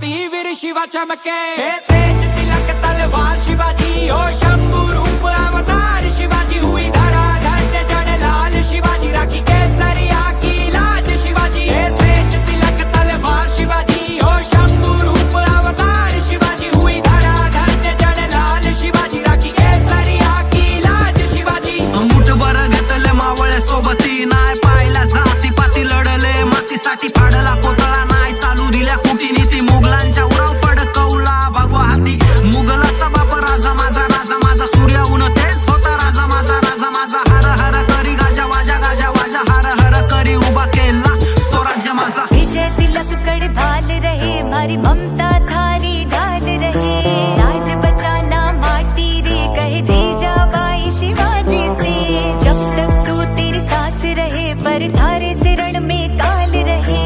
वीर शिवा चमके। तेज तिलक तलवार शिवाजी हो शंभू रूप अवतार शिवाजी हुई धरा धन्य जन लाल शिवाजी राखी केसरिया की लाज शिवाजी। तेज तिलक तलवार शिवाजी हो शंभू रूप अवतार शिवाजी हुई धरा धन्य जन लाल शिवाजी राखी केसरिया की लाज शिवाजी। मुठभर घेतले मावळे सोबती नाय पाहिला जाती पाती लढले मातीसाठी फाडला कोतळा नाही चालू दिल्या कुटीनीती मुघलांच्या उराव फडकवला भगवा हाती। मुघलाचा बाप राजा माझा सूर्य उन तेच होता राजा माझा हर हर करी गाजा वाजा हर हर करी उभा केला स्वराज्य माझा। विजय तिलक कड़ भाल रहे हमारी ममता थारी ढाल रहे। लाज बचाना माटी रे कहे जीजा बाई शिवाजी से। जब तक तू तेरी सांस रहे पर थारे से रण में काल रहे।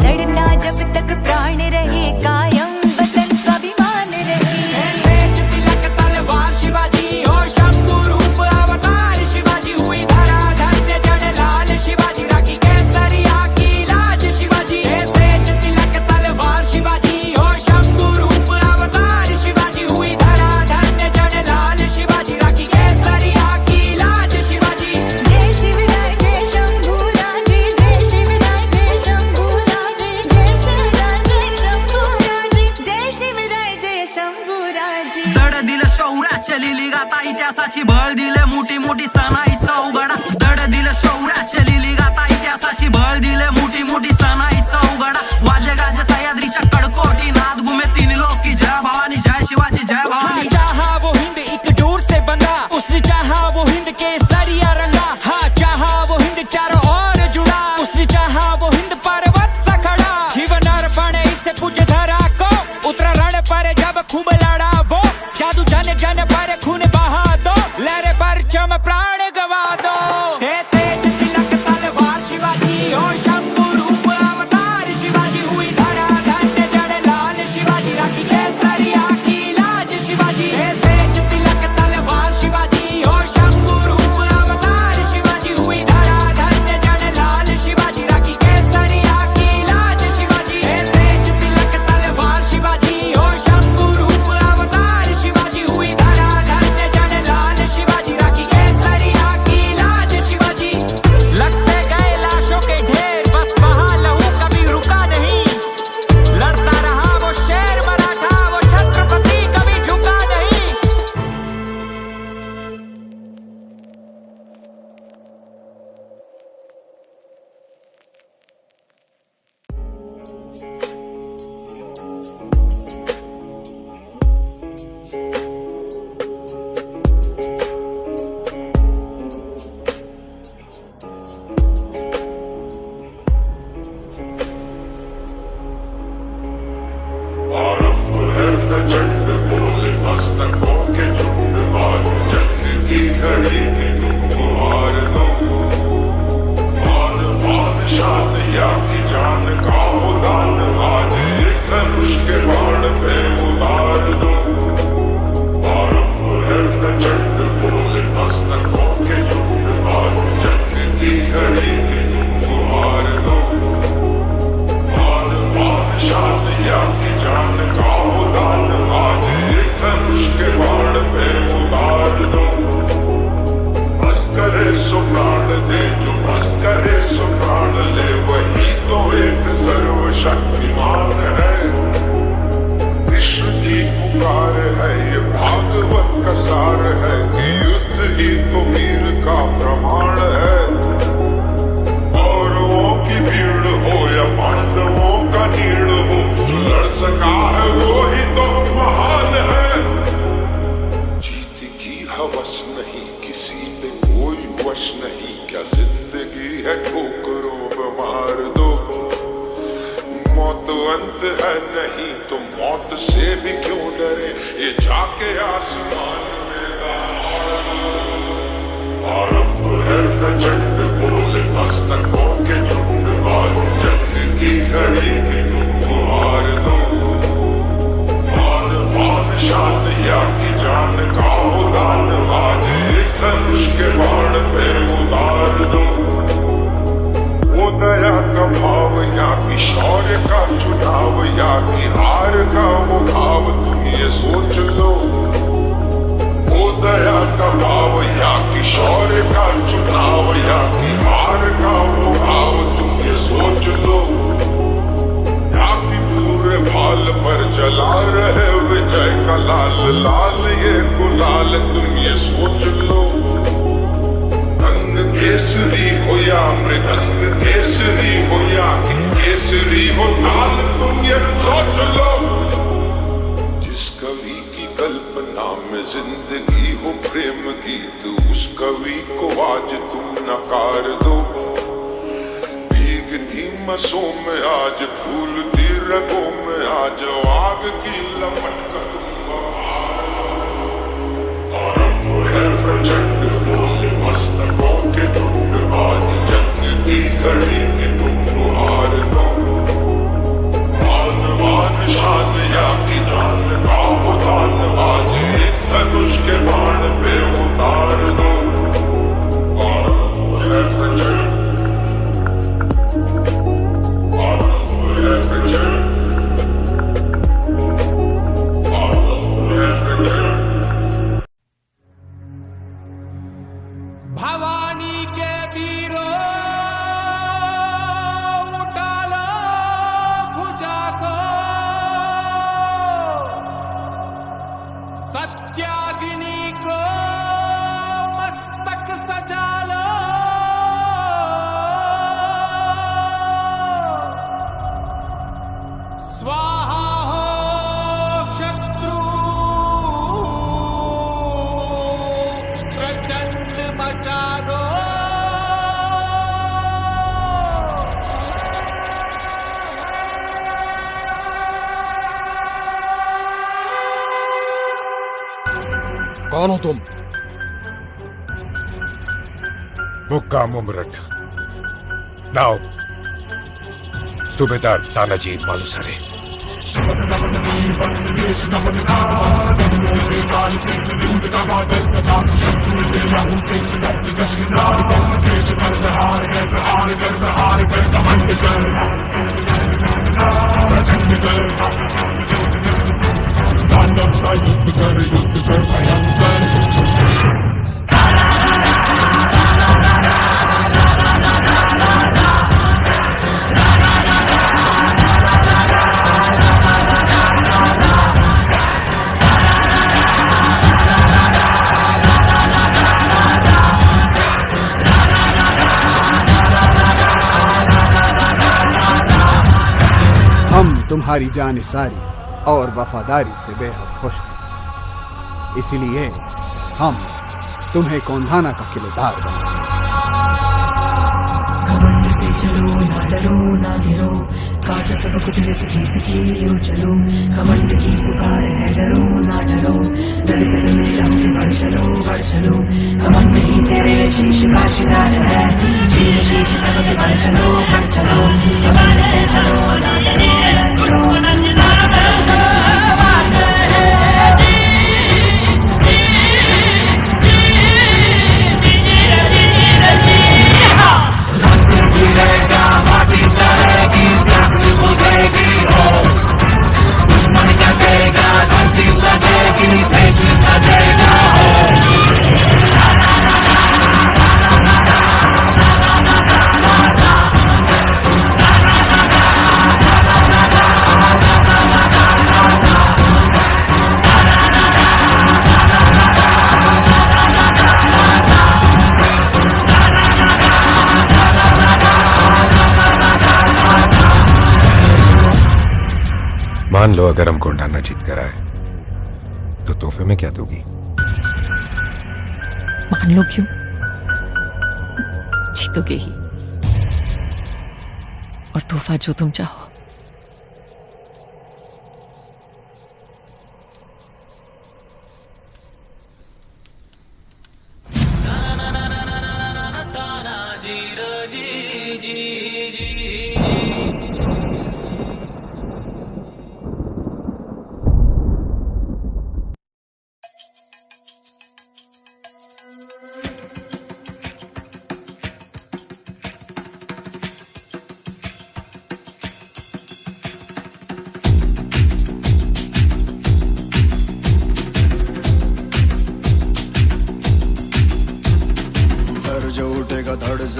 लड़ना जब तक प्राण रहे कायम वतन स्वाभिमान रहे। तेज तिलक तलवार शिवाजी हो शंभू रूप अवतार शिवाजी हुई धरा धन्य जन लाल शिवाजी राखी केसरिया की लाज शिवाजी। तेज तिलक तलवार शिवाजी हो शंभू रूप अवतार शिवाजी हुई धरा धन्य जन लाल शिवाजी राखी केसरिया की लाज शिवाजी। जय शिवराय जय शंभूराजे जय शिवराय जय शंभूराजे जय शिवराय जय शंभूराजे जय शिवराय जय शंभूराजे। दड दिलं शौर्याच्या लिली गाता इतिहासाची बळ दिले मोठी मोठी सणाईचा उघडा। दड दिलं शौर्याच्या लिली गाता इतिहासाची बळ दिले मोठी सणाईचा उघडा। वाजे गाजे सह्याद्रीच्या कडकोटी नाद घुमे तीन लोक की जय भवानी जय शिवाजी जय भवानी। चाहा वो हिंद एक दूर से बंधा उसने चाहा वो हिंद के सरिया रंगा। हाँ चाहा वो हिंद चारों ओर जुड़ा उसने चाहा वो हिंद पर्वत सा खड़ा। जीवन अर्पण इसे पूजे धरा को उतरा रण पर जब खूब लड़ा वो। जादू जन जन पर खून बहा दो लहरे पर चम प्राण गवा दो। तेज तिलक तलवार शिवाजी हो शंभू रूप अवतार शिवाजी हुई धरा धन्य जन लाल शिवाजी राखी केसरिया की लाज शिवाजी। तेज तिलक तलवार शिवाजी हो शंभू रूप अवतार शिवाजी हुई धरा धन्य जन लाल शिवाजी राखी केसरिया की लाज शिवाजी। तेज तिलक तलवार शिवाजी हो शंभू रूप अवतार शिवाजी हुई धरा धन्य जन लाल शिवाजी राखी केसरिया की लाज शिवाजी। लगते गए लाशों के ढेर बस बहा लहू कभी रुका नहीं। लड़ता रहा वो शेर मराठा वो छत्रपति कभी झुका नहीं। आरंभ है प्रचंड बोले मस्तकों के झुंड आज यज्ञ की घड़ी में तुमको हार दो। मान मान शान या की जान का उदान आज एक धनुष के बाण पे उतार दो। आरंभ है प्रचंड बोले मस्तकों के झुंड आज यज्ञ की घड़ी में तुमको हार दो। मान मान शान या की जान का उदान आज एक धनुष के बाण पे उतार दो। मन करे सो प्राण दे जो मन करे सो प्राण ले वही तो एक सर्वशक्तिमान है। विश्व की पुकार है ये भागवत का सार है कि युद्ध ही तो वीर का प्रमाण है। कौरवों की भीड़ हो या पांडवों का नीड़ हो जो लड़ सका है वो ही तो महान है। जीत की हवस नहीं किसी पे कोई वश नहीं क्या जिंदगी है ठोकरों पे मार दो। मौत अंत है नहीं तो मौत से भी क्यों डरे ये जाके आसमान में दहाड़ दो। आरंभ है प्रचंड बोले मस्तकों के झुंड आज यज्ञ की घड़ी में तुमको हार दो। मान मान शान या की जान का उदान आज एक धनुष के बाण पे उतार दो। वो दया का भाव या की शौर्य का चुनाव या की हार सोच लो। वो दया का भाव या कि शौर्य का चुनाव या कि हार का वो भाव तुम ये सोच लो। या कि पूरे भाल पर जला रहे विजय का लाल लाल ये गुलाल तुम ये सोच लो। रंग केसरी हो या मृदंग केसरी हो या कि केसरी हो ताल तुम ये सोच लो। जिस कवि की कल्पना में जिंदगी हो प्रेम गीत उस कवि को आज तुम नकार दो। भीगती मसों में आज फूलती रगों में आज आग की लपट का तुम बहार लो। आरंभ है प्रचंड बोले मस्तकों के झुंड आज जंग की घड़ी में तुम हार दो। मान शान या की जान का उतान आज एक धनुष के बाण पे उतार दो। आरंभ है प्रचंड, आरंभ है प्रचंड, आरंभ है प्रचंड। भवानी के वीरों उठा लो भुजा को, सत्याग्नि को मस्तक सजा लो। स्वाहा हो शत्रु प्रचंड मचा दो। कौन हो तुम? मुक्का मुमरट नाव सूबेदार तानाजी मालुसरे। युद्ध कर भयंकर। हम तुम्हारी जानिसारी और वफादारी से बेहद खुश हैं। इसलिए हम तुम्हें कोंधाना का किलेदार बनाएंगे। घमंड से चलो ना डरो ना गिरो, काट सबक दिल से जीत के यूं चलो। घमंड की पुकार है डरो ना डरो, दल दल में लहू के बढ़ चलो। घमंड ही तेरे शीश का शिकार है, चीर शीश सबके बढ़ चलो। घमंड से चलो ना डरो ना गिरो, काट सबक दिल से जीत के यूं चलो। मान लो अगर हम कोंडाना जीत कर आए तो तोहफे में क्या दोगी? मान लो क्यों, जीतोगे ही, और तोहफा जो तुम चाहो।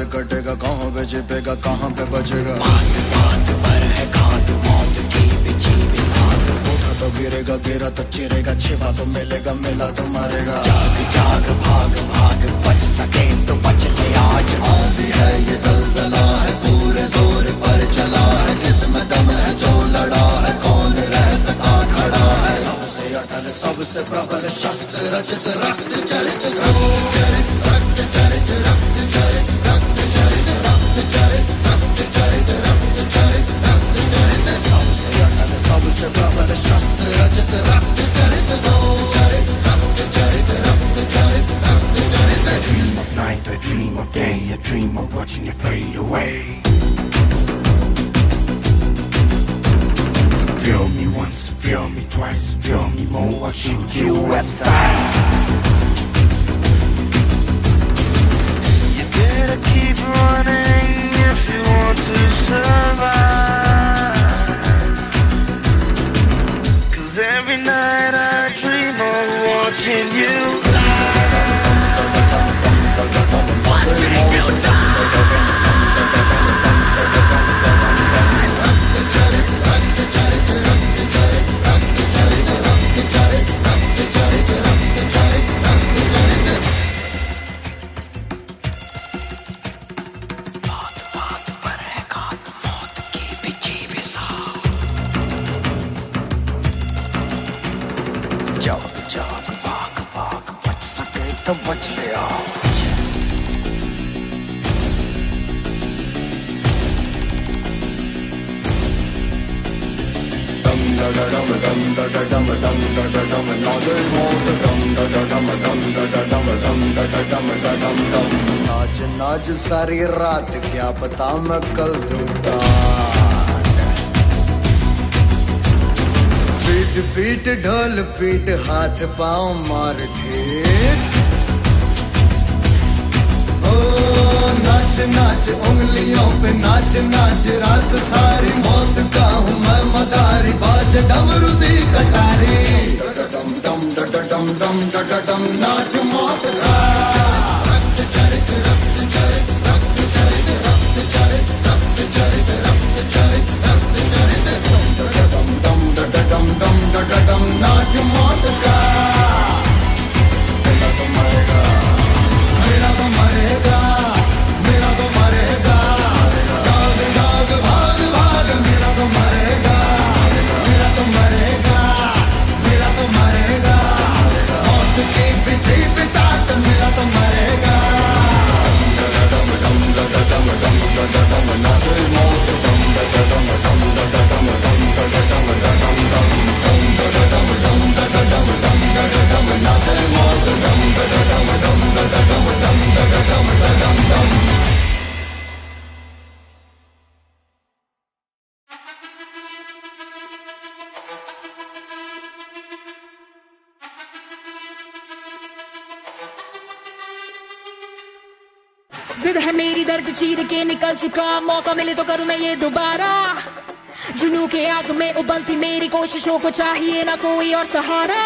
से कटेगा, कहाँ पे छिपेगा, कहाँ पे बचेगा। बात बात पर है खाद, मौत की बिछी बिसात। उठा तो गिरेगा, गिरा तो चिरेगा, छिपा तो मिलेगा, मिला तो मारेगा। जाग जाग भाग भाग, बच सके तो बच ले आज। आंधी है ये ज़लज़ला है, पूरे जोर पर चला है। किसमें दम है जो लड़ा है, कौन रह सका खड़ा है। सबसे अटल सबसे प्रबल शस्त्र रचित, रक्त चरित रक्त चरित रक्त चरित रक्त चरित रक्त चरित रक्त चरित रक्त चरित रक्त चरित रक्त चरित। सबसे अटल सबसे प्रबल शस्त्र रचित, रक्त चरित रक्त चरित रक्त चरित रक्त चरित रक्त चरित। I dream of night, I dream of day, I dream of watching you fade away. Feel me once, feel me twice, feel me more, I'll shoot you at sight. You better keep running if you want to survive. 'Cause every night I dream of watching you die. Watching you die. तो बच ले आज। डम डम डम डम डम डम डम नाचे मौत डम डम डम डम डम डम डम। नाच नाच सारी रात, क्या पता मैं कल दूंगा। पीट पीट ढोल पीट, हाथ पाँव मार ठेठ। नाच नाच उंगलियों पे नाच नाच, रात सारी मौत का हूँ मैं मदारी। बाज डमरू सी कटारी, डम डम डम डम डम नाच मौत का। रक्त चरित रक्त चरित रक्त चरित रक्त चरित रक्त चरित रक्त चरित रक्त चरित। डम डम डम नाच मौत का। मेरा तो मरेगा, मेरा तो मरेगा, मेरा तो मरेगा। जाग जाग भाग भाग, मेरा तो मरेगा, मेरा तो मरेगा, मेरा तो मरेगा। मौत के पीछे पिसात, मेरा तो मरेगा। डम डम डम डम डम नाचे मौत डम डम डम डम डम डम नाचे मौत डम। जिद है मेरी दर्द चीर के निकल चुका, मौका मिले तो करूं मैं ये दोबारा। जुनून के आग में उबलती मेरी कोशिशों को चाहिए ना कोई और सहारा।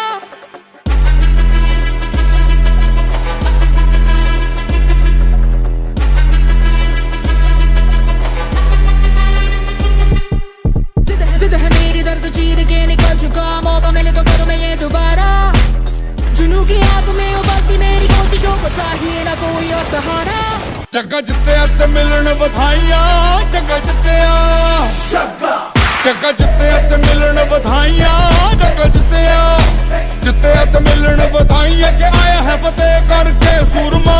जिद है मेरी दर्द चीर के निकल चुका, मौका मिले तो करूं मैं ये दोबारा। जुनून की आग में उबलती मेरी कोशिशों को चाहिए ना कोई और सहारा। जग्गा जित्तिया ते मिलन बधाइयां, जग्गा जित्तिया, जग्गा जित्तिया ते मिलन बधाइयां, जग्गा जित्तिया, जित्तिया ते मिलन बधाइयां। के आया है फतेह करके सूरमा,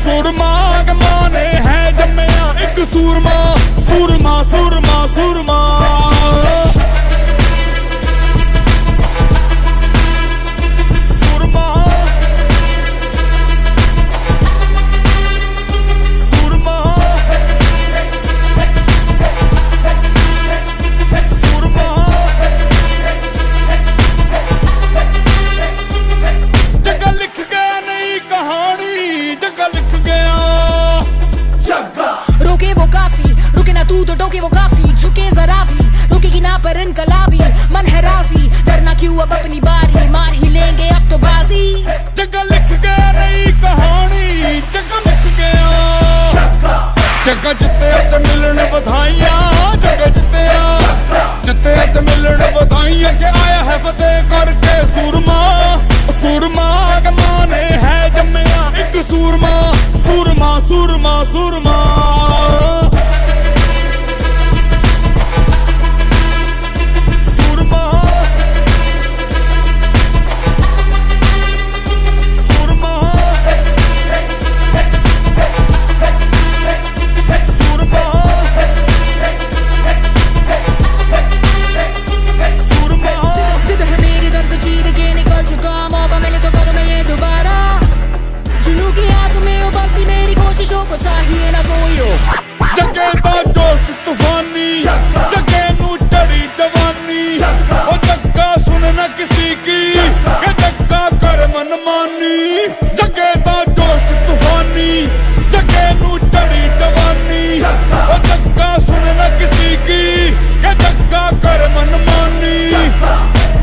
सूरमा के मां ने है जम्मिया एक सूरमा, सूरमा सूरमा सूरमा।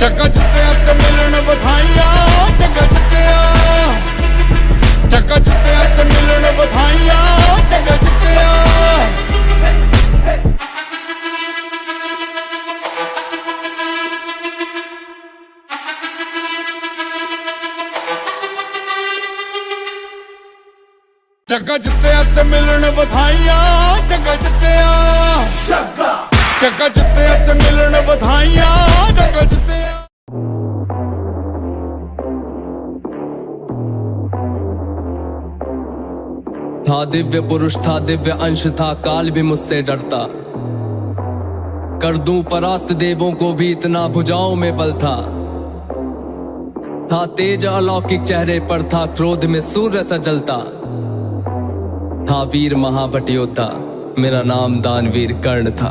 ਚੱਕਾ ਜੁੱਤਿਆਂ ਤੇ ਮਿਲਣ ਵਧਾਈਆਂ ਚੱਕਾ ਜੁੱਤਿਆਂ ਚੱਕਾ ਜੁੱਤਿਆਂ ਤੇ ਮਿਲਣ ਵਧਾਈਆਂ ਚੱਕਾ ਜੁੱਤਿਆਂ ਚੱਕਾ ਜੁੱਤਿਆਂ ਤੇ ਮਿਲਣ ਵਧਾਈਆਂ ਚੱਕਾ ਜੁੱਤਿਆਂ ਚੱਕਾ ਜੁੱਤਿਆਂ ਤੇ ਮਿਲਣ ਵਧਾਈਆਂ ਚੱਕਾ ਜੁੱਤਿਆਂ था दिव्य पुरुष था दिव्य अंश था काल भी मुझसे डरता कर दूं परास्त देवों को भी इतना भुजाओं में बल था तेज अलौकिक चेहरे पर था क्रोध में सूर्य सा जलता था वीर महाभट योद्धा मेरा नाम दानवीर कर्ण था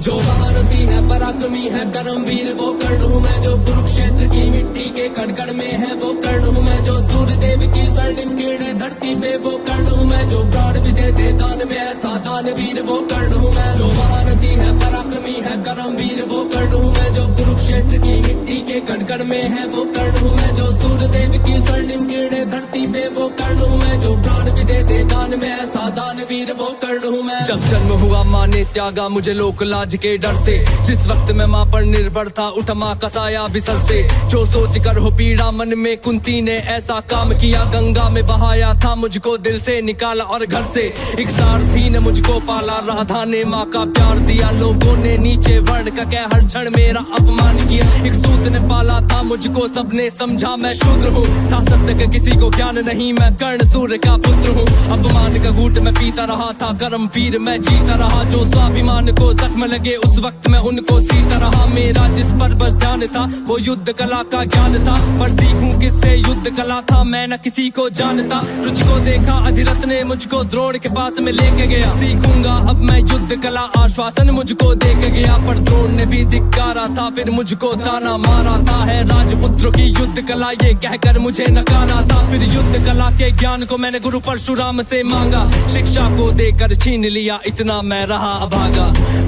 जो महारथी है पराक्रमी है कर्मवीर वो कर्ण हूँ मैं जो कुरुक्षेत्र की मिट्टी के कण कण में है वो कर्ण हूँ मैं जो सूर्य देव की स्वर्णिम किरणें धरती पे वो कर्ण हूँ मैं जो प्राण भी दे दान में ऐसा दानवीर वो कर्ण हूँ मैं जो महारथी है पराक्रमी है कर्मवीर वो कर्ण हूँ मैं जो कुरुक्षेत्र की मिट्टी के कण कण में है वो कर्ण हूँ मैं जो सूर्य देव की स्वर्णिम किरणें धरती पे वो कर्ण हूँ मैं जो प्राण भी दे दान में ऐसा दानवीर वो कर्ण हूँ मैं जब जन्म हुआ माँ ने त्यागा मुझे लोक लाज के डर से जिस वक्त मैं माँ पर निर्भर था उठ माँ का साया बिसल से जो सोच कर हो पीड़ा मन में कुंती ने ऐसा काम किया गंगा में बहाया था मुझको दिल से निकाला और घर से एक सारथी ने मुझको पाला राधा ने माँ का प्यार दिया लोगों ने नीचे वर्ण का कह हर क्षण मेरा अपमान किया एक सूत ने पाला था मुझको सबने समझा मैं शूद्र हूँ था सत्य का किसी को ज्ञान नहीं मैं कर्ण सूर्य का पुत्र हूँ अपमान का घूंट मैं पीता रहा था कर्म वीर मैं जीता रहा जो स्वाभिमान को जख्म लगे उस वक्त मैं उनको सीता रहा मेरा जिस पर बस ध्यान था वो युद्ध कला का ज्ञान था पर सीखूं किससे युद्ध कला था मैं न किसी को जानता रुचि को देखा अधिरथ ने मुझको द्रोण के पास में लेके गया सीखूंगा अब मैं युद्ध कला आश्वासन मुझको दे के गया पर द्रोण ने भी धिक्कारा था फिर मुझको ताना मारा था है राजपुत्रों की युद्ध कला ये कहकर मुझे नकारा था फिर युद्ध कला के ज्ञान को मैंने गुरु परशुराम से मांगा शिक्षा को देकर छीन लिया इतना मैं रहा अभागा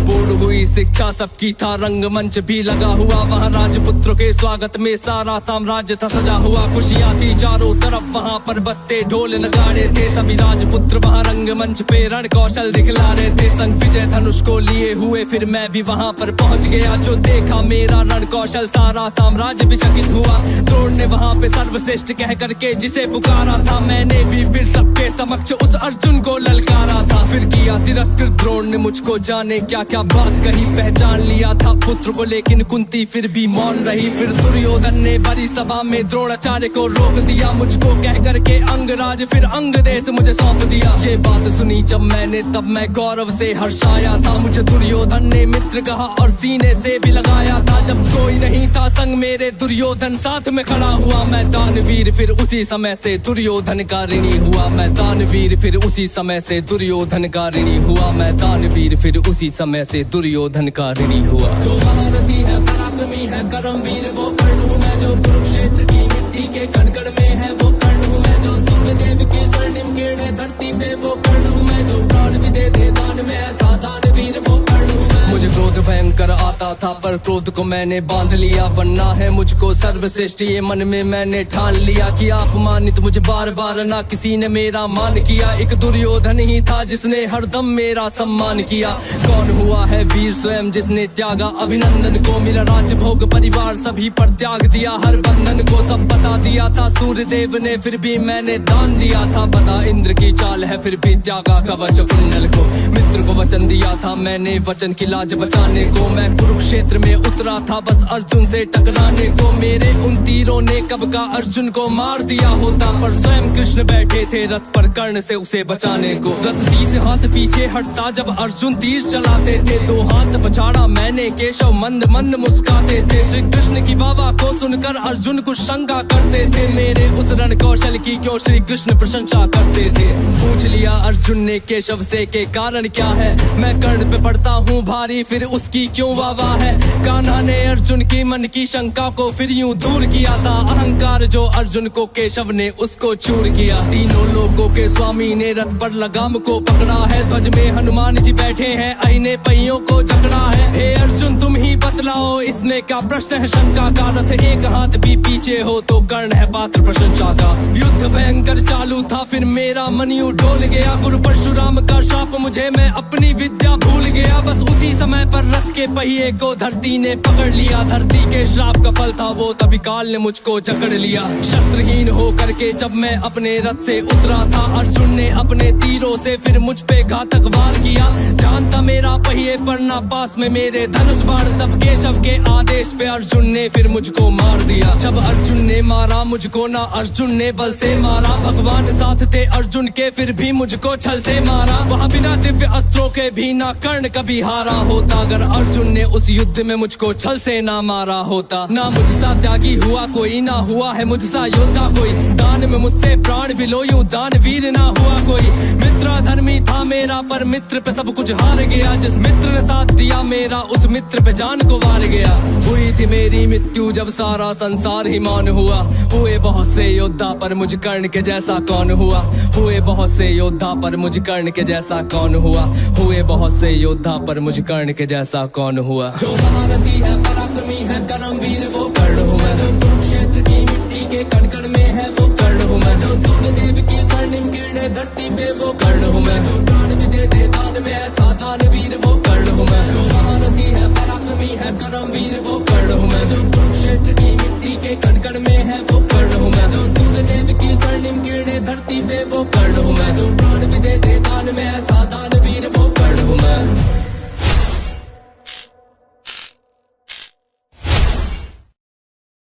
पूर्ण हुई शिक्षा सबकी था रंगमंच भी लगा हुआ वहाँ राजपुत्रों के स्वागत में सारा साम्राज्य था सजा हुआ खुशियाँ थी चारों तरफ वहाँ पर बसते ढोल नगाड़े थे सभी राजपुत्र वहाँ रंगमंच पे रण कौशल दिखला रहे थे संग विजय धनुष को लिए हुए फिर मैं भी वहाँ पर पहुँच गया जो देखा मेरा रण कौशल सारा साम्राज्य भी चकित हुआ द्रोण ने वहाँ पे सर्वश्रेष्ठ कह करके जिसे पुकारा था मैंने भी फिर सबके समक्ष उस अर्जुन को ललकारा था फिर किया तिरस्कृत द्रोण ने मुझको जाने क्या क्या बात कही पहचान लिया था पुत्र को लेकिन कुंती फिर भी मौन रही फिर दुर्योधन ने बड़ी सभा में द्रोणाचार्य को रोक दिया मुझको कह करके अंगराज फिर अंग देश मुझे सौंप दिया ये बात सुनी जब मैंने तब मैं गौरव से हर्षाया था मुझे दुर्योधन ने मित्र कहा और सीने से भी लगाया था जब कोई नहीं था संग मेरे दुर्योधन साथ में खड़ा हुआ मैं दानवीर फिर उसी समय से दुर्योधन का ऋणी हुआ मैं दानवीर फिर उसी समय से दुर्योधन का ऋणी हुआ मैं दानवीर फिर उसी समय से दुर्योधन का ऋणी हुआ जो महारथी है पराक्रमी है कर्मवीर वो कर्ण हूँ मैं जो कुरुक्षेत्र की मिट्टी के कण कण में है वो कर्ण हूँ मैं जो सूर्य देव की स्वर्णिम किरणें धरती पे वो कर्ण हूँ मैं जो प्राण भी दे दान में ऐसा दानवीर वो कर्ण हूँ मैं मुझे क्रोध भयंकर आता था पर क्रोध को मैंने बांध लिया बनना है मुझको सर्वश्रेष्ठ ये मन में मैंने ठान लिया कि अपमानित मुझे बार बार ना किसी ने मेरा मान किया एक दुर्योधन ही था जिसने हरदम मेरा सम्मान किया कौन हुआ है वीर स्वयं जिसने त्यागा अभिनंदन को मिला राजभोग परिवार सभी पर त्याग दिया हर बंधन को सब बता दिया था सूर्य देव ने फिर भी मैंने दान दिया था बता इंद्र की चाल है फिर भी त्यागा कवच कुंडल को मित्र को वचन दिया था मैंने वचन की लाज बचाने को मैं कुरुक्षेत्र में उतरा था बस अर्जुन से टकराने को मेरे उन तीरों ने कब का अर्जुन को मार दिया होता पर स्वयं कृष्ण बैठे थे रथ पर कर्ण से उसे बचाने को रथ 30 हाथ पीछे हटता जब अर्जुन तीर चलाते थे 2 हाथ पछाड़ा मैंने केशव मंद मंद मुस्काते थे श्री कृष्ण की वावा को सुनकर अर्जुन कुछ शंका करते थे मेरे उस रण कौशल की क्यों श्री कृष्ण प्रशंसा करते थे पूछ लिया अर्जुन ने केशव से के कारण क्या है मैं कर्ण पे पड़ता हूँ भारी फिर उसकी क्यों वावा है कान्हा ने अर्जुन की मन की शंका को फिर यूं दूर किया था अहंकार जो अर्जुन को केशव ने उसको चूर किया तीनों लोगों के स्वामी ने रथ पर लगाम को पकड़ा है ध्वज में हनुमान जी बैठे हैं अहिने पहियों को जकड़ा है हे अर्जुन तुम ही बतलाओ इसमें में क्या प्रश्न है शंका का, रथ एक हाथ भी पीछे हो तो कर्ण है पात्र प्रशंसा का। युद्ध भयंकर चालू था फिर मेरा मन यूं डोल गया, गुरु परशुराम का शाप मुझे, मैं अपनी विद्या भूल गया। बस उसी समय पर रथ के पहिए को धरती ने पकड़ लिया, धरती के श्राप का फल था वो, तभी काल ने मुझको जकड़ लिया। शस्त्रहीन हो करके जब मैं अपने रथ से उतरा था, अर्जुन ने अपने तीरों से फिर मुझ पे घातक वार किया। जानता मेरा पहिए पर ना पास में मेरे धनुष बाण, तब केशव के आदेश पे अर्जुन ने फिर मुझको मार दिया। जब अर्जुन ने मारा मुझको ना अर्जुन ने बल से मारा, भगवान साथ थे अर्जुन के फिर भी मुझको छल से मारा। वहाँ बिना दिव्य अस्त्रों के भी ना कर्ण कभी हारा होता, अगर अर्जुन ने उस युद्ध में मुझको छल से ना मारा होता। ना मुझसा त्यागी हुआ कोई, ना हुआ है मुझसा योद्धा कोई, दान में मुझसे प्राण भी लो यूं दानवीर ना हुआ कोई। मित्र धर्मी था मेरा पर मित्र पे सब कुछ हार गया, जिस मित्र ने साथ दिया मेरा उस मित्र पे जान को वार गया। हुई थी मेरी मृत्यु जब सारा संसार ही मौन हुआ, हुए बहुत से योद्धा पर मुझ कर्ण के जैसा कौन हुआ। हुए बहुत से योद्धा पर मुझ कर्ण के जैसा कौन हुआ, हुए बहुत से योद्धा पर मुझ कर्ण के जैसा कौन हुआ। जो महारथी है पराक्रमी है कर्मवीर वो कर्ण हूँ मैं, जो कुरुक्षेत्र की मिट्टी के कण कण में है वो कर्ण हूँ मैं, जो सूर्यदेव की स्वर्णिम किरणें धरती पे वो कर्ण हूँ मैं, जो प्राण भी दे दे दान में ऐसा दानवीर वो कर्ण हूँ मैं। जो महारथी है पराक्रमी है कर्मवीर वो कर्ण हूँ मैं, जो कुरुक्षेत्र की मिट्टी के कण कण में है वो कर्ण हूँ मैं, जो सूर्यदेव की स्वर्णिम किरणें धरती पे वो कर्ण हूँ मैं, जो प्राण भी दे दे दान में ऐसा